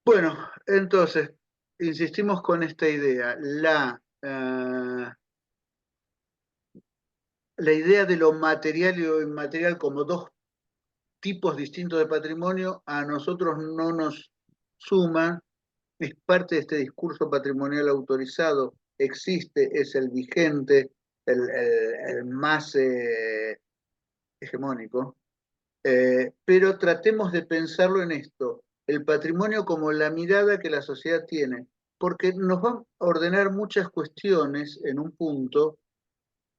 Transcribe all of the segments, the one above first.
Bueno, entonces, insistimos con esta idea. La idea de lo material y lo inmaterial como dos tipos distintos de patrimonio a nosotros no nos suma, es parte de este discurso patrimonial autorizado, existe, es el vigente, el más hegemónico, pero tratemos de pensarlo en esto, el patrimonio como la mirada que la sociedad tiene, porque nos va a ordenar muchas cuestiones en un punto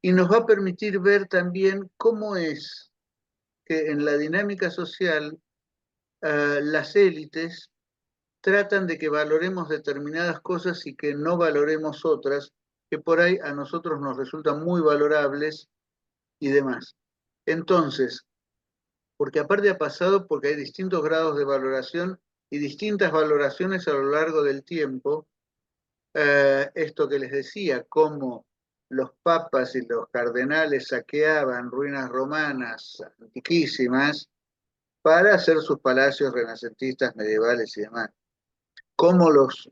y nos va a permitir ver también cómo es que en la dinámica social las élites tratan de que valoremos determinadas cosas y que no valoremos otras que por ahí a nosotros nos resultan muy valorables y demás. Entonces, porque aparte ha pasado porque hay distintos grados de valoración y distintas valoraciones a lo largo del tiempo, esto que les decía, cómo los papas y los cardenales saqueaban ruinas romanas antiquísimas para hacer sus palacios renacentistas, medievales y demás. Cómo los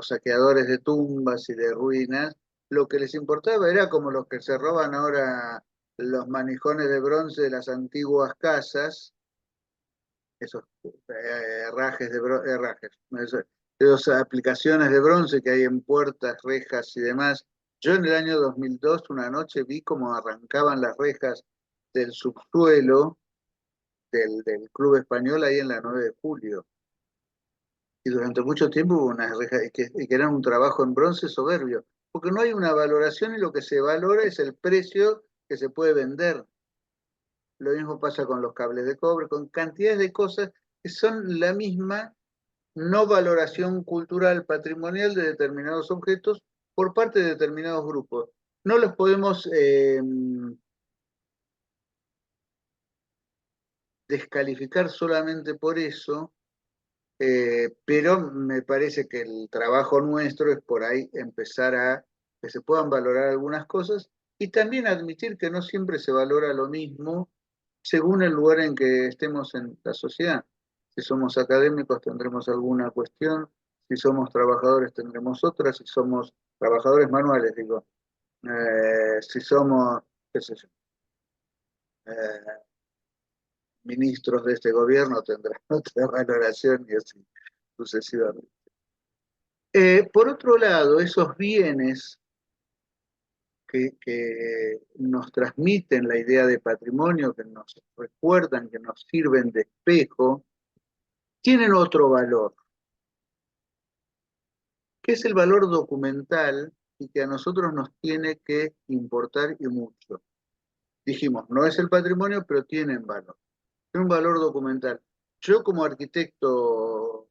saqueadores de tumbas y de ruinas, lo que les importaba era como los que se roban ahora los manijones de bronce de las antiguas casas, esos herrajes de herrajes, esas aplicaciones de bronce que hay en puertas, rejas y demás. Yo en el año 2002, una noche, vi cómo arrancaban las rejas del subsuelo del Club Español ahí en la 9 de julio. Y durante mucho tiempo hubo unas rejas que eran un trabajo en bronce soberbio, porque no hay una valoración y lo que se valora es el precio que se puede vender. Lo mismo pasa con los cables de cobre, con cantidades de cosas que son la misma no valoración cultural patrimonial de determinados objetos por parte de determinados grupos. No los podemos descalificar solamente por eso, pero me parece que el trabajo nuestro es por ahí empezar a que se puedan valorar algunas cosas y también admitir que no siempre se valora lo mismo según el lugar en que estemos en la sociedad. Si somos académicos tendremos alguna cuestión, si somos trabajadores tendremos otra, si somos trabajadores manuales, digo, si somos, qué sé yo, eh, ministros de este gobierno tendrán otra valoración y así sucesivamente. Por otro lado, esos bienes que nos transmiten la idea de patrimonio, que nos recuerdan, que nos sirven de espejo, tienen otro valor, que es el valor documental y que a nosotros nos tiene que importar y mucho. Dijimos, no es el patrimonio, pero tienen valor. Tiene un valor documental. Yo como arquitecto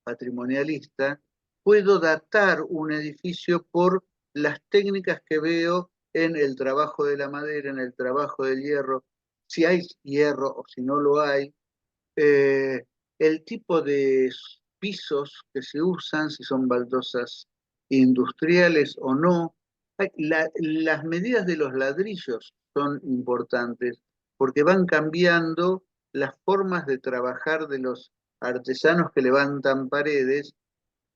patrimonialista puedo datar un edificio por las técnicas que veo en el trabajo de la madera, en el trabajo del hierro, si hay hierro o si no lo hay, eh, el tipo de pisos que se usan, si son baldosas industriales o no. Las medidas de los ladrillos son importantes porque van cambiando las formas de trabajar de los artesanos que levantan paredes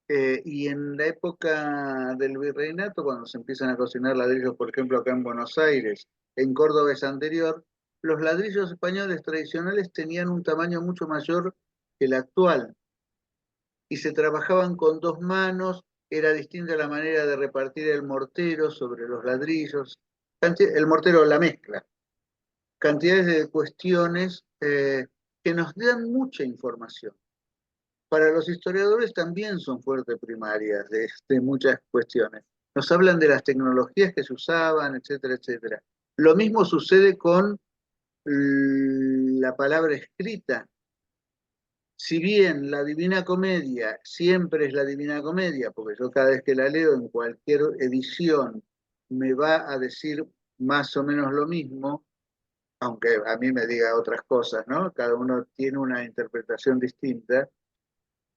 y en la época del virreinato, cuando se empiezan a cocinar ladrillos, por ejemplo, acá en Buenos Aires, en Córdoba es anterior, los ladrillos españoles tradicionales tenían un tamaño mucho mayor que el actual y se trabajaban con dos manos, era distinta la manera de repartir el mortero sobre los ladrillos, el mortero, la mezcla, cantidades de cuestiones que nos dan mucha información. Para los historiadores también son fuentes primarias de muchas cuestiones. Nos hablan de las tecnologías que se usaban, etcétera, etcétera. Lo mismo sucede con la palabra escrita. Si bien la Divina Comedia siempre es la Divina Comedia, porque yo cada vez que la leo en cualquier edición me va a decir más o menos lo mismo, aunque a mí me diga otras cosas, ¿no? Cada uno tiene una interpretación distinta.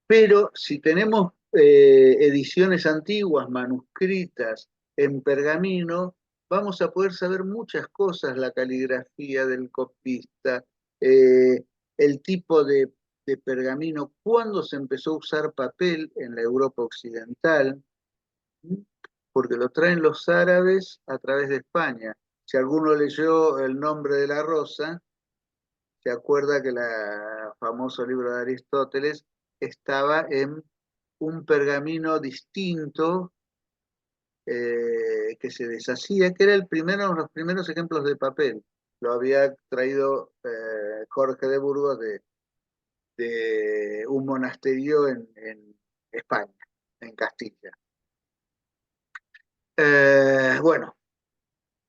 Pero si tenemos ediciones antiguas, manuscritas en pergamino, vamos a poder saber muchas cosas, la caligrafía del copista, eh, el tipo de pergamino, cuándo se empezó a usar papel en la Europa occidental, porque lo traen los árabes a través de España. Si alguno leyó El nombre de la rosa, se acuerda que el famoso libro de Aristóteles estaba en un pergamino distinto que se deshacía, que era uno de los primeros ejemplos de papel. Lo había traído Jorge de Burgos de un monasterio en España, en Castilla. Bueno,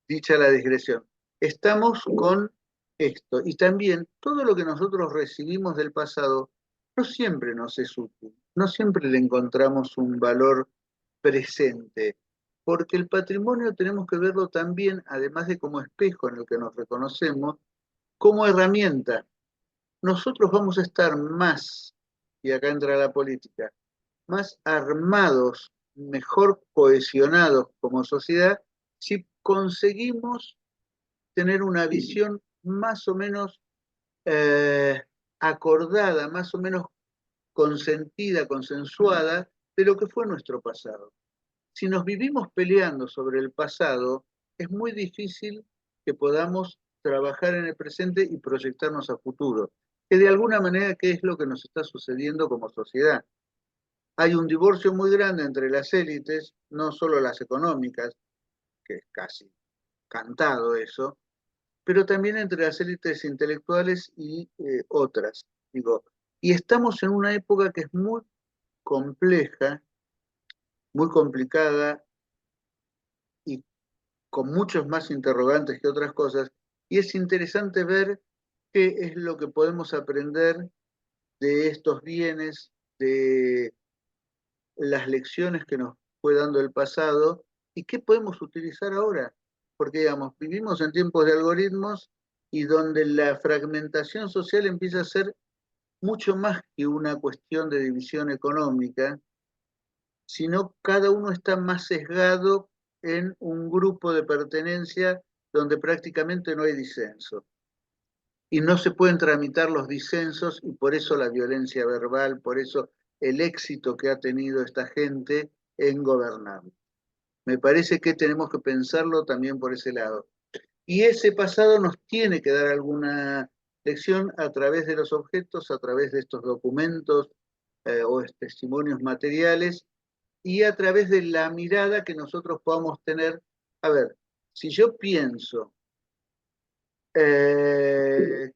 dicha la digresión, estamos con esto. Y también todo lo que nosotros recibimos del pasado no siempre nos es útil, no siempre le encontramos un valor presente, porque el patrimonio tenemos que verlo también, además de como espejo en el que nos reconocemos, como herramienta. Nosotros vamos a estar más, y acá entra la política, más armados, mejor cohesionados como sociedad, si conseguimos tener una visión más o menos eh, acordada, más o menos consentida, consensuada de lo que fue nuestro pasado. Si nos vivimos peleando sobre el pasado, es muy difícil que podamos trabajar en el presente y proyectarnos a futuro. Que de alguna manera, ¿qué es lo que nos está sucediendo como sociedad? Hay un divorcio muy grande entre las élites, no solo las económicas, que es casi cantado eso, pero también entre las élites intelectuales y otras. Digo, y estamos en una época que es muy compleja, muy complicada y con muchos más interrogantes que otras cosas, y es interesante ver qué es lo que podemos aprender de estos bienes, de las lecciones que nos fue dando el pasado y qué podemos utilizar ahora. Porque, digamos, vivimos en tiempos de algoritmos y donde la fragmentación social empieza a ser mucho más que una cuestión de división económica, sino cada uno está más sesgado en un grupo de pertenencia donde prácticamente no hay disenso. Y no se pueden tramitar los disensos y por eso la violencia verbal, por eso el éxito que ha tenido esta gente en gobernar. Me parece que tenemos que pensarlo también por ese lado. Y ese pasado nos tiene que dar alguna lección a través de los objetos, a través de estos documentos o testimonios materiales y a través de la mirada que nosotros podamos tener. A ver, si yo pienso eh,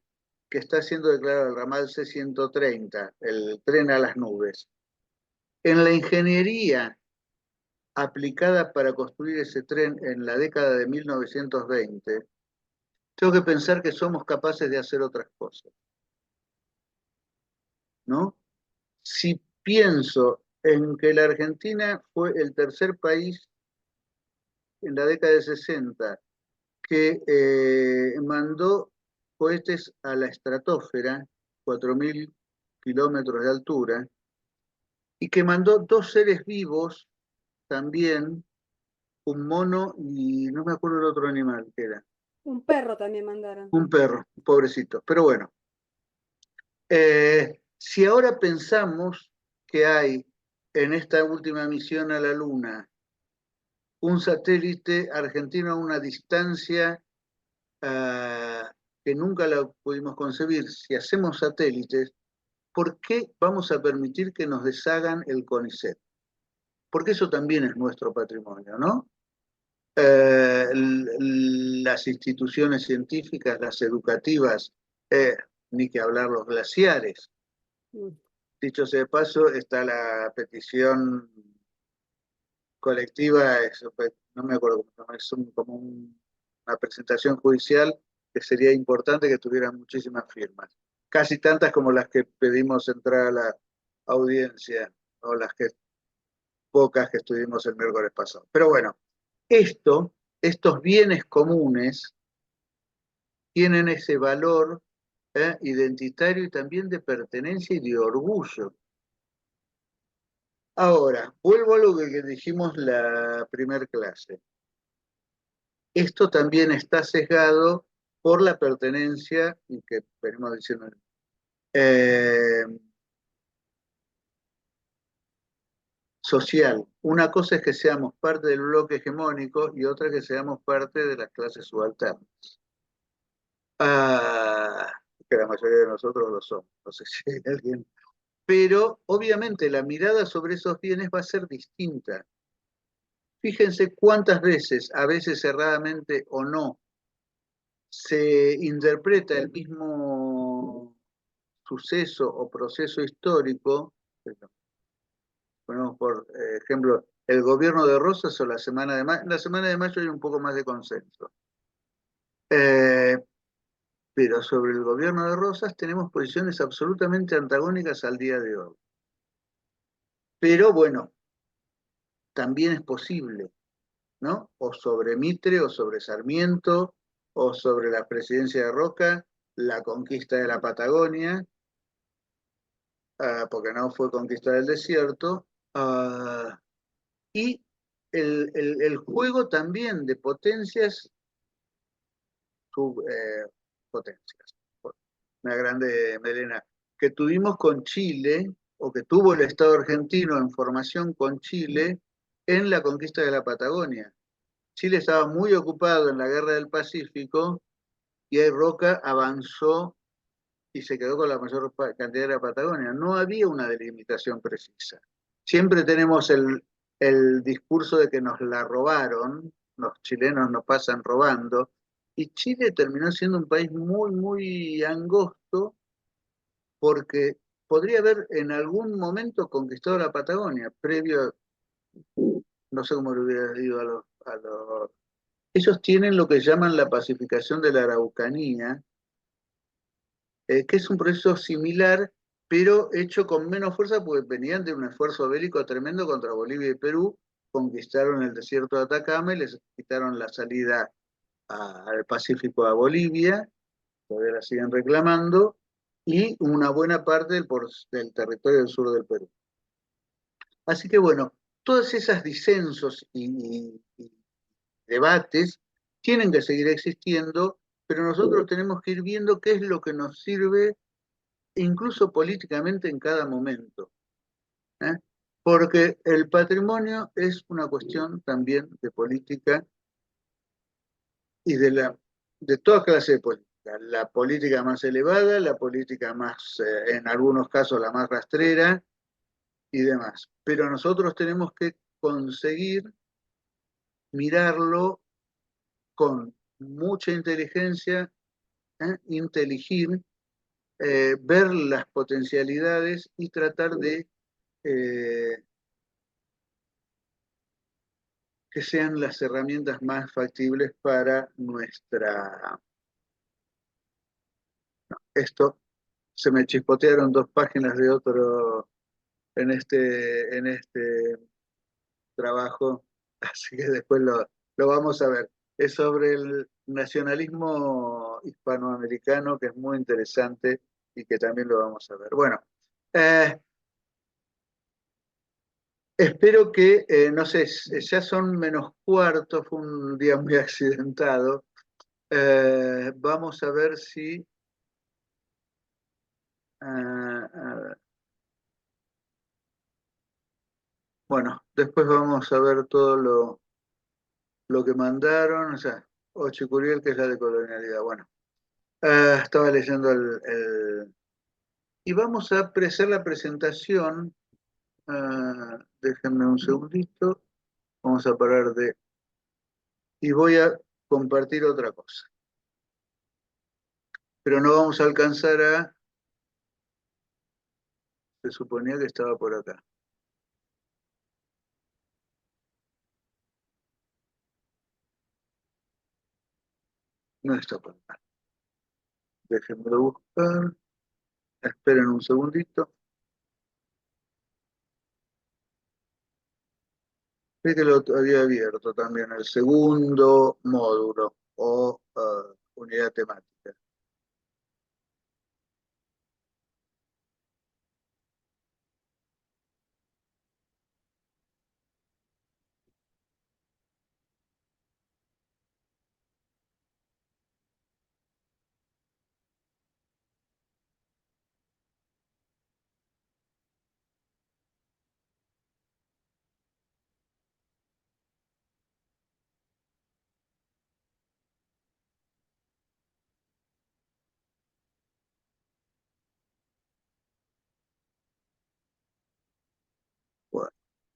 que está siendo declarado el ramal C-130, el tren a las nubes, en la ingeniería aplicada para construir ese tren en la década de 1920, tengo que pensar que somos capaces de hacer otras cosas, ¿no? Si pienso en que la Argentina fue el tercer país en la década de 60 que mandó cohetes a la estratosfera, 4.000 kilómetros de altura, y que mandó dos seres vivos también, un mono y no me acuerdo el otro animal que era. Un perro también mandaron. Un perro, pobrecito. Pero bueno, si ahora pensamos que hay en esta última misión a la Luna un satélite argentino a una distancia que nunca la pudimos concebir, si hacemos satélites, ¿por qué vamos a permitir que nos deshagan el CONICET? Porque eso también es nuestro patrimonio, ¿no? Las instituciones científicas, las educativas, ni que hablar los glaciares. Mm. Dicho sea de paso, está la petición colectiva, no me acuerdo cómo se llama, como una presentación judicial que sería importante que tuviera muchísimas firmas, casi tantas como las que pedimos entrar a la audiencia o las que pocas que estuvimos el miércoles pasado. Pero bueno, estos bienes comunes tienen ese valor identitario y también de pertenencia y de orgullo. Ahora, vuelvo a lo que dijimos la primer clase. Esto también está sesgado por la pertenencia, y que venimos diciendo, eh, social. Una cosa es que seamos parte del bloque hegemónico y otra que seamos parte de las clases subalternas. Ah, que la mayoría de nosotros lo somos. No sé si hay alguien. Pero obviamente la mirada sobre esos bienes va a ser distinta. Fíjense cuántas veces, a veces erradamente o no, se interpreta el mismo suceso o proceso histórico. Ponemos por ejemplo el gobierno de Rosas o la Semana de Mayo. En la Semana de Mayo hay un poco más de consenso. Eh, pero sobre el gobierno de Rosas tenemos posiciones absolutamente antagónicas al día de hoy. Pero bueno, también es posible, ¿no? O sobre Mitre, o sobre Sarmiento, o sobre la presidencia de Roca, la conquista de la Patagonia, porque no fue conquista del desierto, y el juego también de potencias, subpotencias, una grande melena, que tuvimos con Chile, o que tuvo el Estado argentino en formación con Chile en la conquista de la Patagonia. Chile estaba muy ocupado en la guerra del Pacífico y ahí Roca avanzó y se quedó con la mayor cantidad de la Patagonia. No había una delimitación precisa. Siempre tenemos el discurso de que nos la robaron, los chilenos nos pasan robando, y Chile terminó siendo un país muy, muy angosto porque podría haber en algún momento conquistado la Patagonia, previo, no sé cómo le hubiera ido a los. Ellos tienen lo que llaman la pacificación de la Araucanía, que es un proceso similar, pero hecho con menos fuerza porque venían de un esfuerzo bélico tremendo contra Bolivia y Perú, conquistaron el desierto de Atacama y les quitaron la salida al Pacífico a Bolivia, todavía la siguen reclamando, y una buena parte del territorio del sur del Perú. Así que bueno, todas esas disensos y debates tienen que seguir existiendo, pero nosotros tenemos que ir viendo qué es lo que nos sirve incluso políticamente en cada momento, ¿eh? Porque el patrimonio es una cuestión también de política y de toda clase de política. La política más elevada, la política más, en algunos casos, la más rastrera y demás. Pero nosotros tenemos que conseguir mirarlo con mucha inteligencia, inteligir, ver las potencialidades y tratar de eh, que sean las herramientas más factibles para nuestra. Esto se me chispotearon dos páginas de otro en este trabajo, así que después lo vamos a ver. Es sobre el nacionalismo hispanoamericano, que es muy interesante y que también lo vamos a ver. Bueno, eh, espero que, no sé, ya son menos cuarto, fue un día muy accidentado. Vamos a ver si. A ver, bueno, después vamos a ver todo lo que mandaron. O sea, Ochicuriel, que es la de colonialidad. Bueno, estaba leyendo y vamos a hacer la presentación. Déjenme un segundito. Vamos a parar de. Y voy a compartir otra cosa. Pero no vamos a alcanzar a. Se suponía que estaba por acá. No está por acá. Déjenme buscar. Esperen un segundito. Sí que lo había abierto también, el segundo módulo o unidad temática.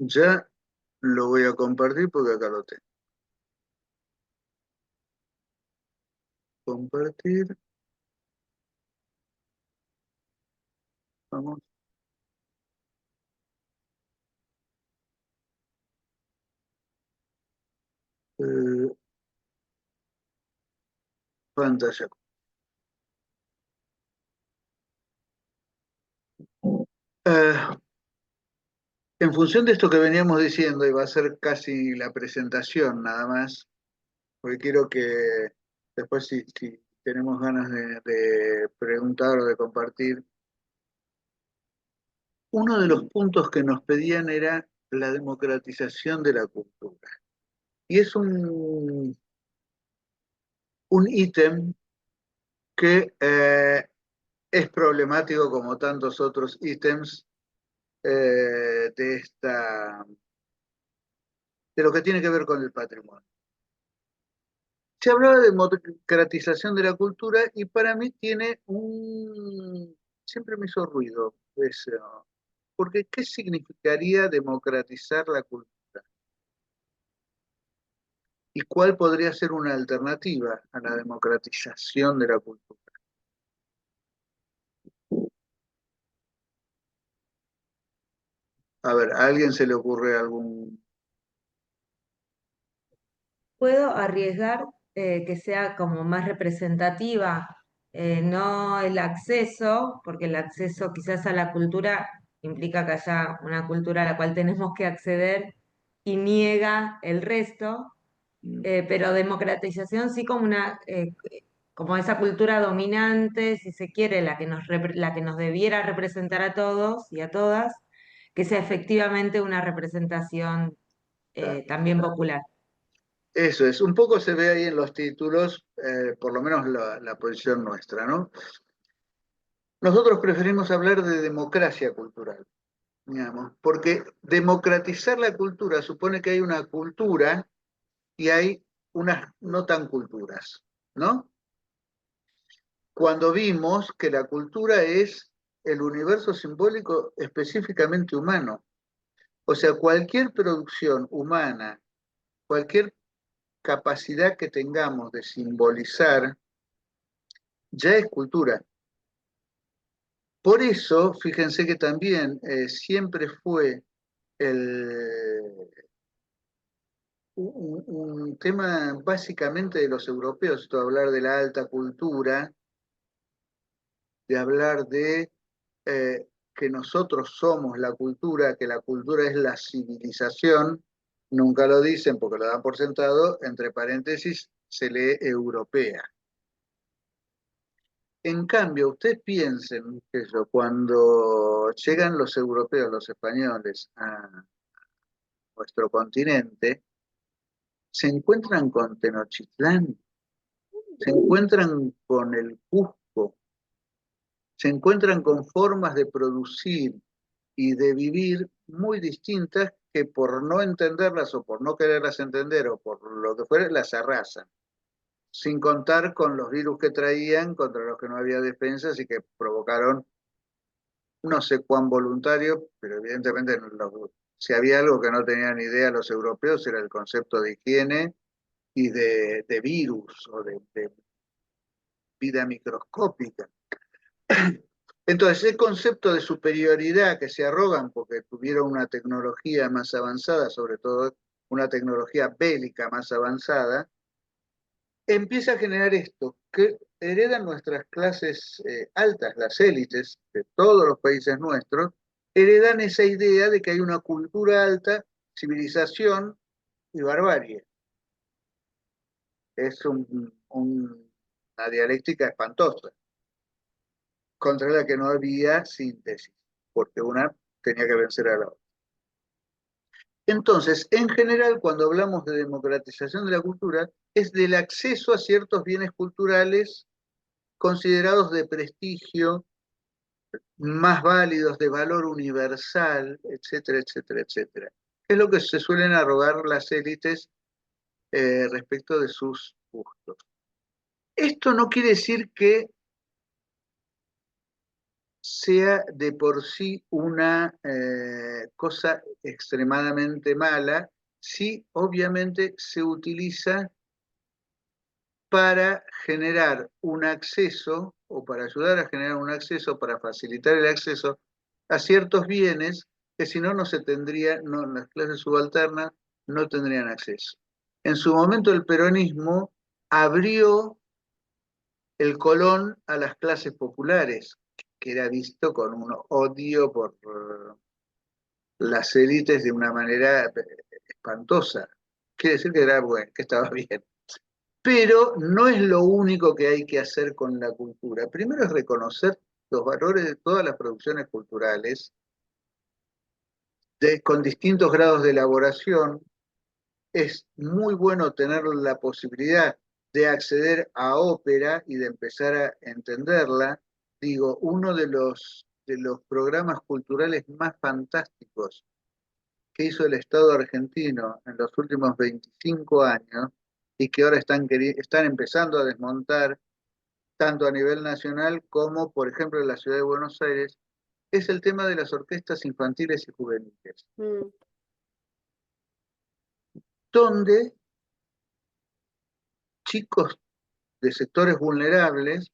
Ya lo voy a compartir porque acá lo tengo. Compartir, vamos, eh, pantalla. Eh, en función de esto que veníamos diciendo, y va a ser casi la presentación nada más, porque quiero que después si tenemos ganas de preguntar o de compartir, uno de los puntos que nos pedían era la democratización de la cultura. Y es un ítem que es problemático como tantos otros ítems de lo que tiene que ver con el patrimonio. Se hablaba de democratización de la cultura y para mí siempre me hizo ruido eso, porque ¿qué significaría democratizar la cultura? ¿Y cuál podría ser una alternativa a la democratización de la cultura? A ver, ¿a alguien se le ocurre algún... Puedo arriesgar que sea como más representativa, no el acceso, porque el acceso quizás a la cultura implica que haya una cultura a la cual tenemos que acceder y niega el resto, pero democratización sí como como esa cultura dominante, si se quiere, la que nos debiera representar a todos y a todas, que sea efectivamente una representación también popular. Eso es, un poco se ve ahí en los títulos, por lo menos la posición nuestra, ¿no? Nosotros preferimos hablar de democracia cultural, digamos, porque democratizar la cultura supone que hay una cultura y hay unas no tan culturas, ¿no? Cuando vimos que la cultura es el universo simbólico específicamente humano, o sea, cualquier producción humana, cualquier capacidad que tengamos de simbolizar, ya es cultura. Por eso, fíjense que también siempre fue el, un tema básicamente de los europeos, esto de hablar de la alta cultura, de hablar de que nosotros somos la cultura, que la cultura es la civilización, nunca lo dicen porque lo dan por sentado, entre paréntesis se lee europea. En cambio, ustedes piensen que eso, cuando llegan los europeos, los españoles a nuestro continente, se encuentran con Tenochtitlán, se encuentran con el Cusco, se encuentran con formas de producir y de vivir muy distintas que por no entenderlas o por no quererlas entender o por lo que fuera, las arrasan, sin contar con los virus que traían contra los que no había defensas y que provocaron no sé cuán voluntario, pero evidentemente si había algo que no tenían idea los europeos era el concepto de higiene y de virus o de vida microscópica. Entonces, ese concepto de superioridad que se arrogan porque tuvieron una tecnología más avanzada, sobre todo una tecnología bélica más avanzada, empieza a generar esto, que heredan nuestras clases altas, las élites de todos los países nuestros, heredan esa idea de que hay una cultura alta, civilización y barbarie. Es una dialéctica espantosa, contra la que no había síntesis, porque una tenía que vencer a la otra. Entonces, en general, cuando hablamos de democratización de la cultura, es del acceso a ciertos bienes culturales considerados de prestigio, más válidos, de valor universal, etcétera, etcétera, etcétera. Es lo que se suelen arrogar las élites respecto de sus gustos. Esto no quiere decir que sea de por sí una cosa extremadamente mala, si obviamente se utiliza para generar un acceso o para ayudar a generar un acceso, para facilitar el acceso a ciertos bienes que si no, no se tendría, no, las clases subalternas no tendrían acceso. En su momento el peronismo abrió el Colón a las clases populares, que era visto con un odio por las élites de una manera espantosa. Quiere decir que era bueno, que estaba bien. Pero no es lo único que hay que hacer con la cultura. Primero es reconocer los valores de todas las producciones culturales, con distintos grados de elaboración. Es muy bueno tener la posibilidad de acceder a ópera y de empezar a entenderla. Digo, uno de los programas culturales más fantásticos que hizo el Estado argentino en los últimos 25 años y que ahora están empezando a desmontar tanto a nivel nacional como, por ejemplo, en la ciudad de Buenos Aires, es el tema de las orquestas infantiles y juveniles, Mm. donde chicos de sectores vulnerables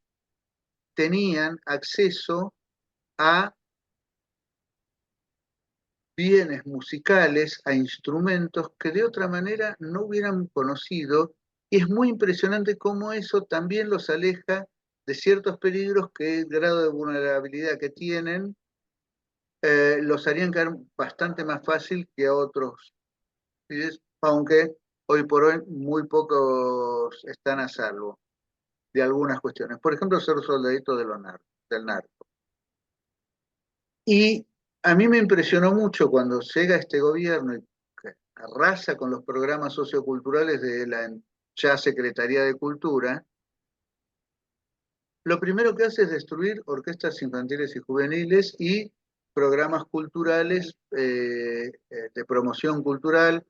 tenían acceso a bienes musicales, a instrumentos que de otra manera no hubieran conocido, y es muy impresionante cómo eso también los aleja de ciertos peligros que el grado de vulnerabilidad que tienen los harían caer bastante más fácil que a otros, ¿sí? Aunque hoy por hoy muy pocos están a salvo de algunas cuestiones. Por ejemplo, ser soldadito de del narco. Y a mí me impresionó mucho cuando llega este gobierno y arrasa con los programas socioculturales de la ya Secretaría de Cultura. Lo primero que hace es destruir orquestas infantiles y juveniles y programas culturales de promoción cultural.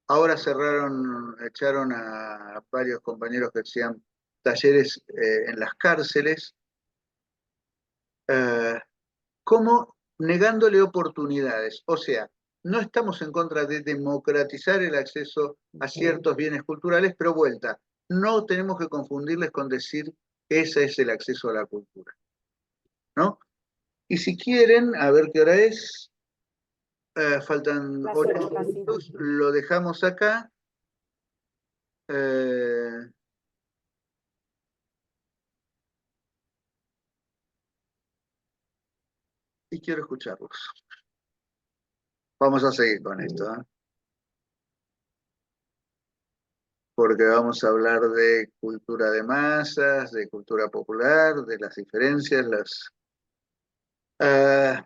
Ahora echaron a varios compañeros que hacían talleres en las cárceles, eh, como negándole oportunidades. O sea, no estamos en contra de democratizar el acceso a ciertos bienes culturales, pero vuelta, no tenemos que confundirles con decir que ese es el acceso a la cultura, ¿no? Y si quieren, a ver qué hora es, faltan Las 8 8 casi. minutos, lo dejamos acá. eh, y quiero escucharlos. Vamos a seguir con esto, ¿eh? Porque vamos a hablar de cultura de masas, de cultura popular, de las diferencias, ah,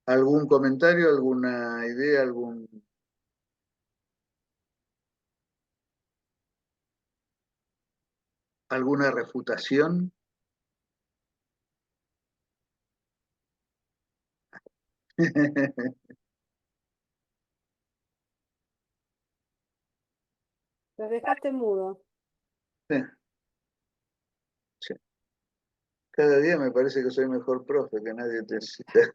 algún comentario, alguna idea, alguna refutación. Los dejaste mudo. Sí, sí. Cada día me parece que soy mejor profe, que nadie te cita.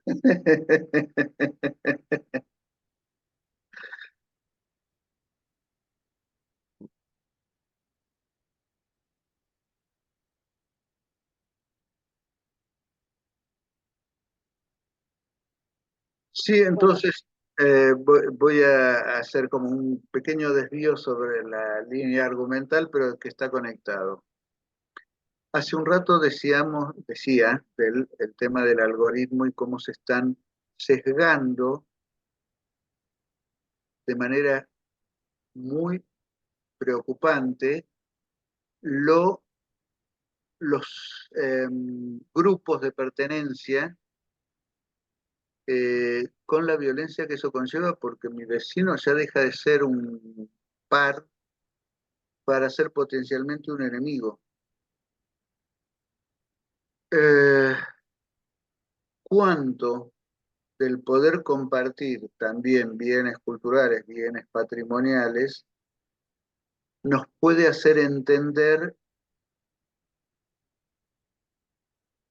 Sí, Bueno, entonces voy a hacer como un pequeño desvío sobre la línea argumental, pero que está conectado. Hace un rato decía el tema del algoritmo y cómo se están sesgando de manera muy preocupante lo, los grupos de pertenencia con la violencia que eso conlleva, porque mi vecino ya deja de ser un par para ser potencialmente un enemigo. Eh, ¿Cuánto del poder compartir también bienes culturales, bienes patrimoniales, nos puede hacer entender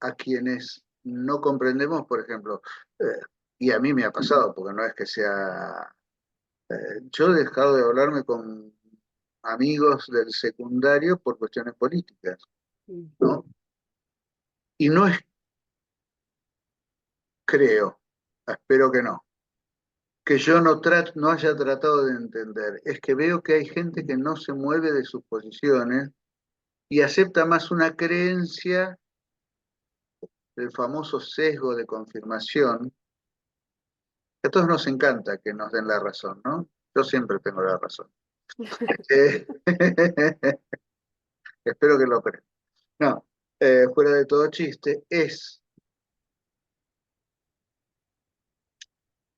a quienes no comprendemos, por ejemplo, y a mí me ha pasado, porque no es que sea... yo he dejado de hablarme con amigos del secundario por cuestiones políticas, Mm. ¿no? Y no es, creo, espero que no, que yo no haya tratado de entender, es que veo que hay gente que no se mueve de sus posiciones y acepta más una creencia, el famoso sesgo de confirmación, que a todos nos encanta que nos den la razón, ¿no? Yo siempre tengo la razón. Eh, espero que lo crean. No, fuera de todo chiste, es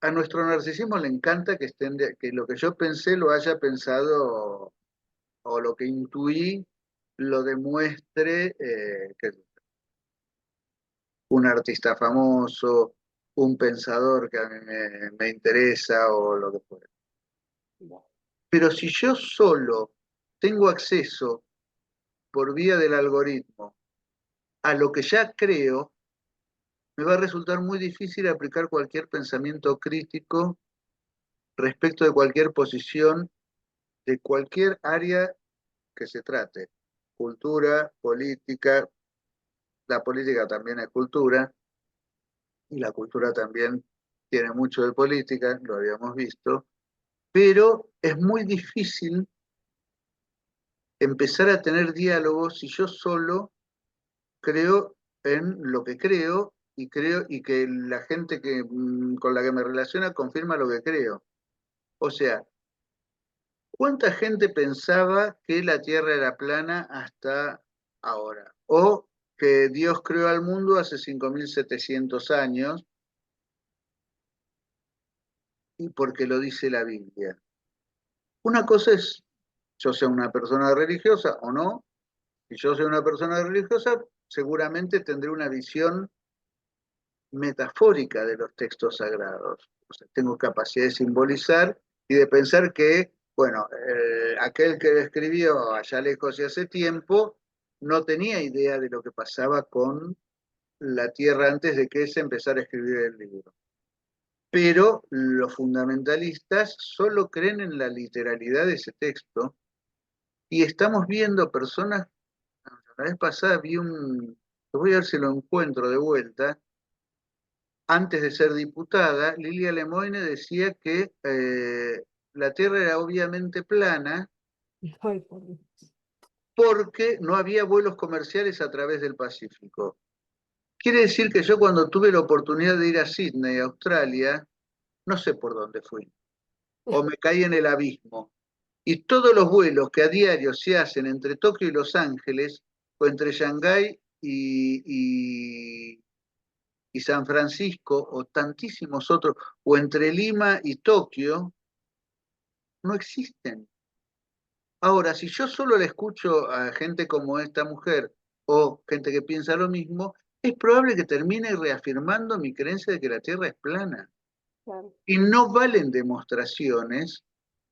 a nuestro narcisismo le encanta que que lo que yo pensé lo haya pensado o lo que intuí lo demuestre que un artista famoso, un pensador que a mí me interesa o lo que fuera. Pero si yo solo tengo acceso por vía del algoritmo a lo que ya creo, me va a resultar muy difícil aplicar cualquier pensamiento crítico respecto de cualquier posición, de cualquier área que se trate. Cultura, política, la política también es cultura, y la cultura también tiene mucho de política, lo habíamos visto, pero es muy difícil empezar a tener diálogos si yo solo creo en lo que creo y que la gente con la que me relaciona confirma lo que creo. O sea, ¿cuánta gente pensaba que la Tierra era plana hasta ahora? O que Dios creó al mundo hace 5.700 años y porque lo dice la Biblia. Una cosa es yo sea una persona religiosa o no. Si yo soy una persona religiosa, seguramente tendré una visión metafórica de los textos sagrados. O sea, tengo capacidad de simbolizar y de pensar que, bueno, aquel que lo escribió allá lejos y hace tiempo, no tenía idea de lo que pasaba con la tierra antes de que se empezara a escribir el libro. Pero los fundamentalistas solo creen en la literalidad de ese texto y estamos viendo personas, la vez pasada vi voy a ver si lo encuentro de vuelta, antes de ser diputada, Lilia Lemoine decía que la Tierra era obviamente plana Ay, por Dios. porque no había vuelos comerciales a través del Pacífico. Quiere decir que yo cuando tuve la oportunidad de ir a Sydney, Australia, no sé por dónde fui, o me caí en el abismo. Y todos los vuelos que a diario se hacen entre Tokio y Los Ángeles, o entre Shanghái y San Francisco, o tantísimos otros, o entre Lima y Tokio, no existen. Ahora, si yo solo le escucho a gente como esta mujer o gente que piensa lo mismo, es probable que termine reafirmando mi creencia de que la Tierra es plana. Claro. Y no valen demostraciones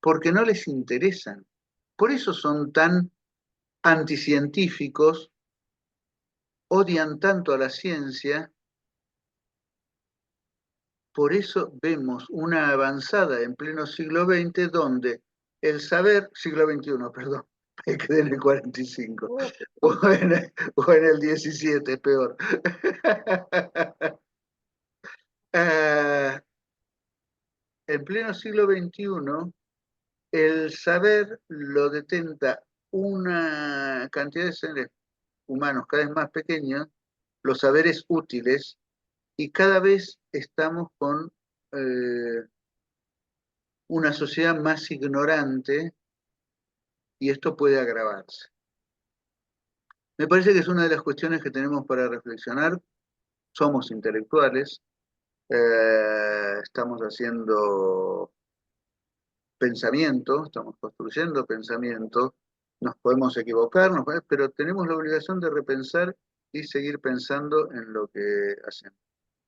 porque no les interesan. Por eso son tan anticientíficos, odian tanto a la ciencia, por eso vemos una avanzada en pleno siglo XX donde el saber, siglo XXI, perdón, me quedé en el 45, Uh, o en el 17, peor. Ah, en pleno siglo XXI, el saber lo detenta una cantidad de seres humanos cada vez más pequeños, los saberes útiles, y cada vez estamos con una sociedad más ignorante y esto puede agravarse. Me parece que es una de las cuestiones que tenemos para reflexionar. Somos intelectuales, estamos haciendo pensamiento, estamos construyendo pensamiento, nos podemos equivocar, pero tenemos la obligación de repensar y seguir pensando en lo que hacemos.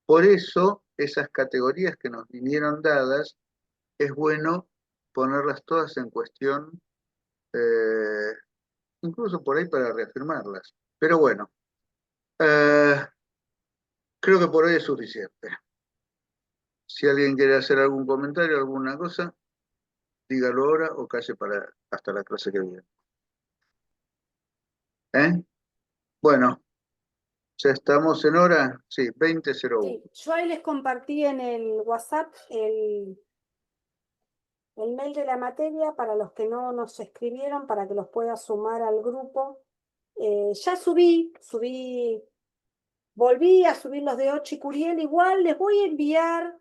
Por eso, esas categorías que nos vinieron dadas, es bueno ponerlas todas en cuestión, eh, incluso por ahí para reafirmarlas. Pero bueno, eh, creo que por hoy es suficiente. Si alguien quiere hacer algún comentario, alguna cosa, dígalo ahora o calle para hasta la clase que viene. ¿Eh? Bueno, ya estamos en hora. Sí, 20:01. Sí, yo ahí les compartí en el WhatsApp el mail de la materia para los que no nos escribieron, para que los pueda sumar al grupo. Ya volví a subir los de Ochi Curiel. Igual les voy a enviar,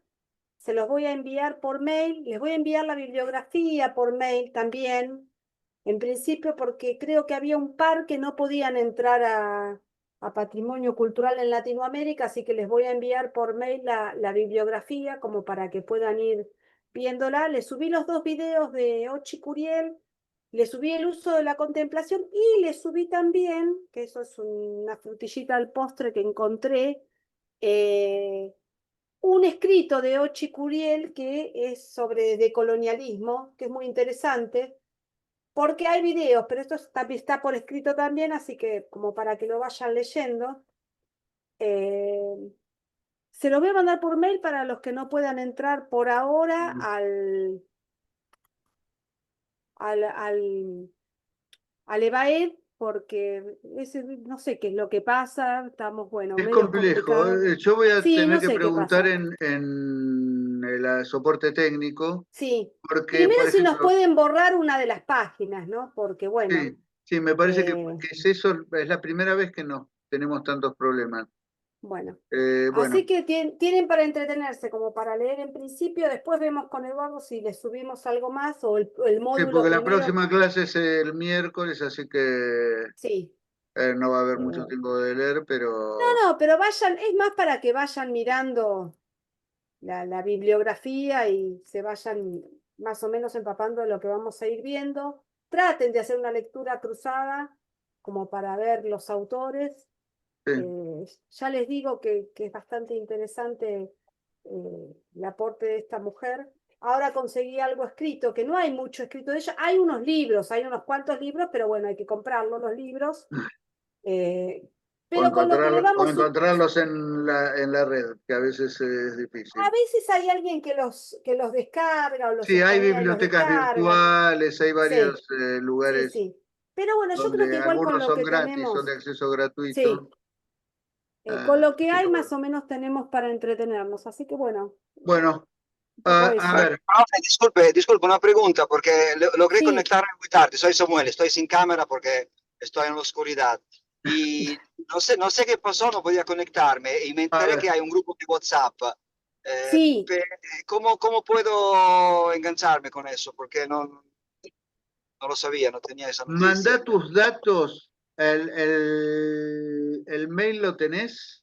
se los voy a enviar por mail, les voy a enviar la bibliografía por mail también, en principio porque creo que había un par que no podían entrar a Patrimonio Cultural en Latinoamérica, así que les voy a enviar por mail la bibliografía como para que puedan ir viéndola. Les subí los 2 videos de Ochi Curiel, le subí el uso de la contemplación y le subí también, que eso es una frutillita al postre que encontré, un escrito de Ochi Curiel que es sobre decolonialismo, que es muy interesante, porque hay videos, pero esto está por escrito también, así que como para que lo vayan leyendo. Se lo voy a mandar por mail para los que no puedan entrar por ahora al EBAED, porque no sé qué es lo que pasa, estamos, bueno, Es medio complejo. complicados. Yo voy a Sí, tener no que sé qué preguntar pasa. en el soporte técnico, Sí. porque, Primero por si nos ejemplo, pueden borrar una de las páginas, ¿no? Porque, bueno, sí, sí, me parece que eh, es eso, es la primera vez que no tenemos tantos problemas. bueno. Bueno, Así que tienen para entretenerse, como para leer en principio, después vemos con Eduardo si le subimos algo más o el sí, módulo porque la primero. próxima clase es el miércoles, así que Sí. no va a haber mucho eh, tiempo de leer, pero no, pero vayan, es más para que vayan mirando la bibliografía y se vayan más o menos empapando de lo que vamos a ir viendo. Traten de hacer una lectura cruzada, como para ver los autores. sí. Ya les digo que es bastante interesante el aporte de esta mujer. Ahora conseguí algo escrito, que no hay mucho escrito de ella. Hay unos libros, hay unos cuantos libros, pero bueno, hay que comprarlos los libros. Eh, pero con lo que le O vamos, encontrarlos en la red, que a veces es a difícil. veces hay alguien que los descarga o los Sí, hay escanea y los bibliotecas descarga. virtuales, hay Sí, varios sí, lugares sí. Pero bueno, yo creo donde que igual con algunos lo son que gratis, son de tenemos, acceso gratuito. sí, con lo que hay Pero más bueno. o menos tenemos para entretenernos. Así que bueno, Bueno, un poco a eso. ver, Profe, disculpe, una pregunta, porque logré Sí, conectarme muy tarde. Soy Samuel, estoy sin cámara porque estoy en la oscuridad. Y no sé qué pasó, no podía conectarme. Y me a enteré que ver. hay un grupo de WhatsApp. sí. ¿Cómo puedo engancharme con eso? Porque no lo sabía, no tenía esa noticia. Manda tus datos, el mail lo tenés.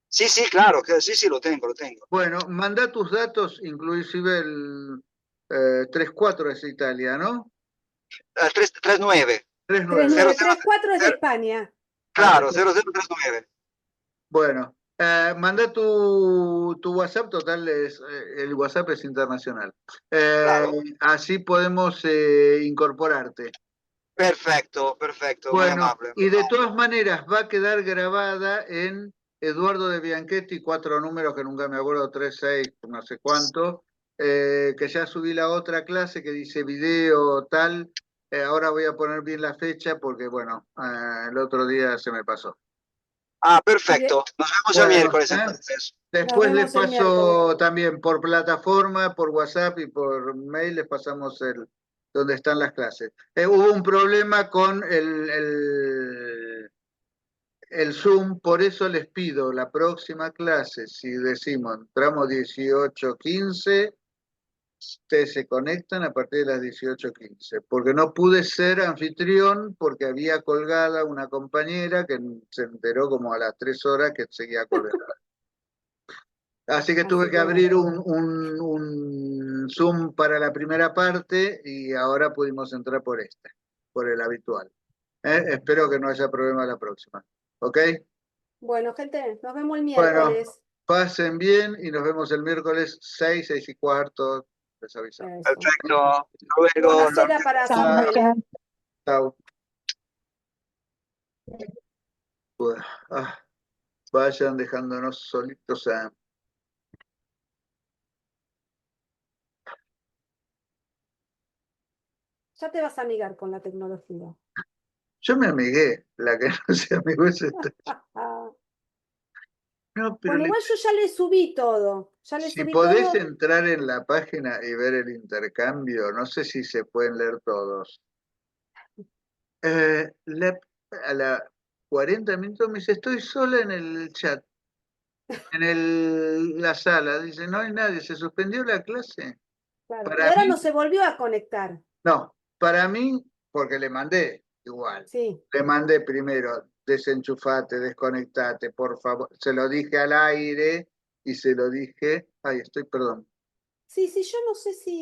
Sí, sí, claro, que sí, sí, lo tengo. Bueno, manda tus datos, inclusive el 34 es Italia, ¿no? 339. 39. 3934 es de España. Ah, Claro, 0039. bueno, manda tu WhatsApp, total, el WhatsApp es internacional. Claro. Así podemos incorporarte. Perfecto, muy Bueno, amable. y de todas maneras va a quedar grabada en Eduardo de Bianchetti, 4 números que nunca me acuerdo, 3, 6, no sé cuánto, que ya subí la otra clase que dice video tal. Ahora voy a poner bien la fecha porque, bueno, el otro día se me pasó. Ah, Y perfecto. Nos vemos el Bueno, miércoles entonces. nos después les vemos el miércoles. paso también por plataforma, por WhatsApp y por mail, les pasamos donde están las clases. Hubo un problema con el Zoom, por eso les pido la próxima clase, si decimos, entramos 18:15, ustedes se conectan a partir de las 18:15, porque no pude ser anfitrión porque había colgada una compañera que se enteró como a las 3 horas que seguía colgada. Así que tuve Así que que abrir bueno, un Zoom para la primera parte y ahora pudimos entrar por por el habitual. Espero que no haya problema la próxima. ¿Ok? bueno, gente, nos vemos el Bueno, miércoles. pasen bien y nos vemos el miércoles 6:15. Les avisamos. Eso. Perfecto. Hasta Buena luego. cena para Chao. Samuel. Chao. Ah. vayan dejándonos solitos a... Ya te vas a amigar con la tecnología. Yo me amigué, la que no se amigó es esta. Ah, No, pero bueno, igual yo ya le subí todo. Ya le si subí podés todo. entrar en la página y ver el intercambio, no sé si se pueden leer todos. A la 40 minutos me dice, estoy sola en el chat, en la sala. Dice, no hay nadie, se suspendió la clase. Claro. Y Para ahora mí, no se volvió a conectar. no, para mí, porque le mandé igual. Sí. Le mandé primero, desenchufate, desconectate, por favor. Se lo dije al aire y se lo dije, ay, perdón. Sí, sí, yo no sé si.